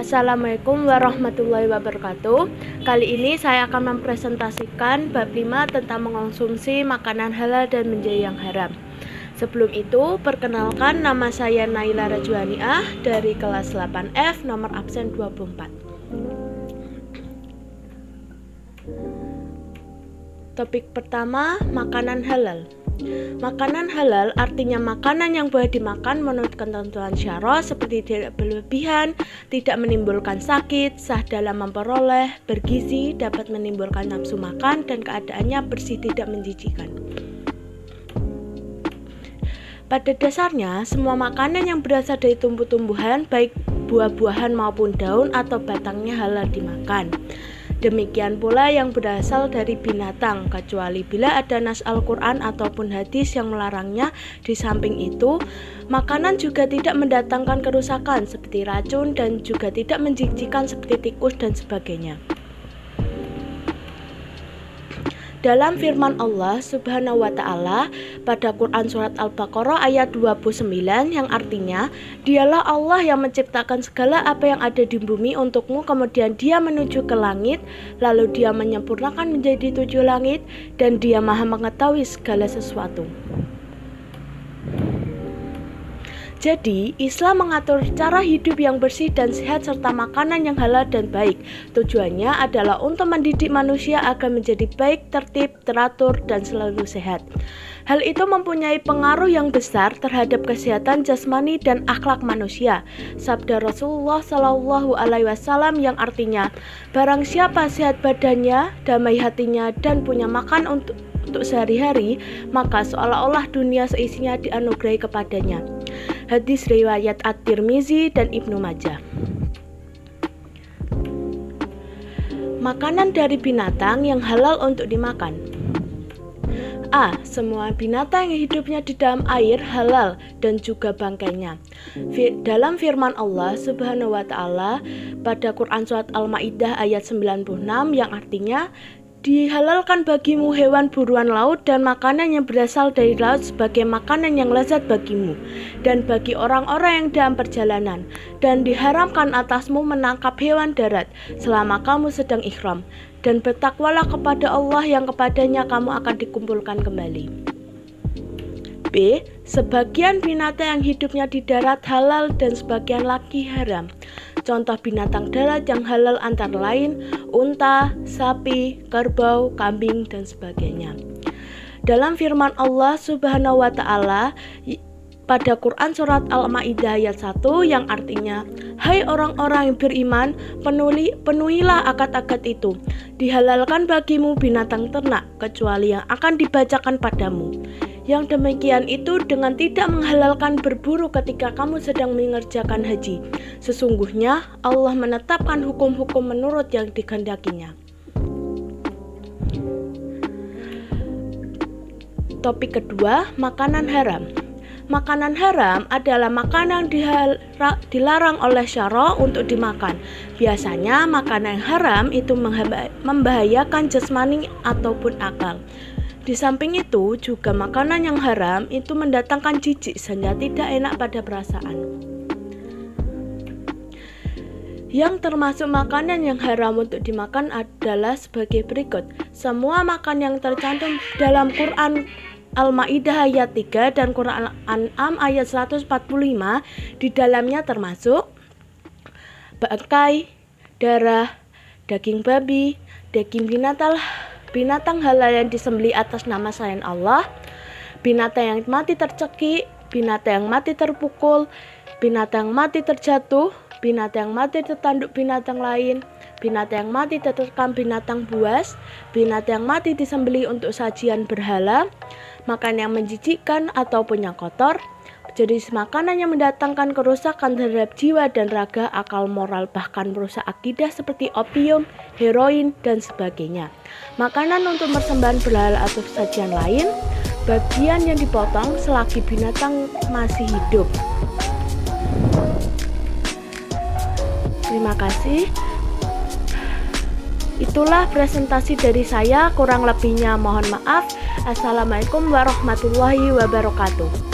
Assalamualaikum warahmatullahi wabarakatuh. Kali ini saya akan mempresentasikan bab 5 tentang mengonsumsi makanan halal dan menjadi yang haram. Sebelum itu, perkenalkan, nama saya Naila Rajwaniah dari kelas 8F, nomor absen 24. Topik pertama, makanan halal. Makanan halal artinya makanan yang boleh dimakan menurut ketentuan syara seperti tidak berlebihan, tidak menimbulkan sakit, sah dalam memperoleh, bergizi, dapat menimbulkan nafsu makan, dan keadaannya bersih tidak menjijikkan. Pada dasarnya, semua makanan yang berasal dari tumbuh-tumbuhan, baik buah-buahan maupun daun atau batangnya halal dimakan. Demikian pula yang berasal dari binatang, kecuali bila ada nas Al-Quran ataupun hadis yang melarangnya. Di samping itu, makanan juga tidak mendatangkan kerusakan seperti racun dan juga tidak menjijikkan seperti tikus dan sebagainya. Dalam firman Allah Subhanahu wa Ta'ala pada Quran Surat Al-Baqarah ayat 29 yang artinya, dialah Allah yang menciptakan segala apa yang ada di bumi untukmu, kemudian dia menuju ke langit, lalu dia menyempurnakan menjadi 7 langit, dan dia maha mengetahui segala sesuatu. Jadi, Islam mengatur cara hidup yang bersih dan sehat serta makanan yang halal dan baik. Tujuannya adalah untuk mendidik manusia agar menjadi baik, tertib, teratur, dan selalu sehat. Hal itu mempunyai pengaruh yang besar terhadap kesehatan jasmani dan akhlak manusia. Sabda Rasulullah SAW yang artinya, barang siapa sehat badannya, damai hatinya, dan punya makan untuk sehari-hari, maka seolah-olah dunia seisinya dianugerahi kepadanya. Hadis riwayat At-Tirmizi dan Ibnu Majah. Makanan dari binatang yang halal untuk dimakan. A. Semua binatang yang hidupnya di dalam air halal dan juga bangkainya. Dalam firman Allah Subhanahu wa Ta'ala pada Quran Surat Al-Maidah ayat 96 yang artinya, dihalalkan bagimu hewan buruan laut dan makanan yang berasal dari laut sebagai makanan yang lezat bagimu dan bagi orang-orang yang dalam perjalanan, dan diharamkan atasmu menangkap hewan darat selama kamu sedang ihram, dan bertakwalah kepada Allah yang kepadanya kamu akan dikumpulkan kembali. B. Sebagian binatang yang hidupnya di darat halal dan sebagian lagi haram. Contoh binatang darat yang halal antara lain unta, sapi, kerbau, kambing, dan sebagainya. Dalam firman Allah Subhanahu wa Ta'ala pada Quran Surat Al-Maidah ayat 1 yang artinya, hai orang-orang yang beriman, penuhilah akad-akad itu. Dihalalkan bagimu binatang ternak kecuali yang akan dibacakan padamu. Yang demikian itu dengan tidak menghalalkan berburu ketika kamu sedang mengerjakan haji. Sesungguhnya Allah menetapkan hukum-hukum menurut yang dikehendakinya. Topik kedua, makanan haram. Makanan haram adalah makanan dilarang oleh syara untuk dimakan. Biasanya makanan haram itu membahayakan jasmani ataupun akal. Di samping itu, juga makanan yang haram itu mendatangkan jijik sehingga tidak enak pada perasaan. Yang termasuk makanan yang haram untuk dimakan adalah sebagai berikut. Semua makan yang tercantum dalam Quran Al-Maidah ayat 3 dan Quran Al-An'am ayat 145 di dalamnya termasuk bangkai, darah, daging babi, daging binatang halal yang disembelih atas nama selain Allah, binatang yang mati tercekik, binatang yang mati terpukul, binatang yang mati terjatuh, binatang yang mati tertanduk binatang lain, binatang yang mati terterkam binatang buas, binatang yang mati disembelih untuk sajian berhala, makan yang menjijikkan ataupun yang kotor, jenis makanan yang mendatangkan kerusakan terhadap jiwa dan raga, akal, moral, bahkan merusak akidah seperti opium, heroin, dan sebagainya. Makanan untuk persembahan berhala atau sajian lain, bagian yang dipotong selagi binatang masih hidup. Terima kasih. Itulah presentasi dari saya, kurang lebihnya mohon maaf. Assalamualaikum warahmatullahi wabarakatuh.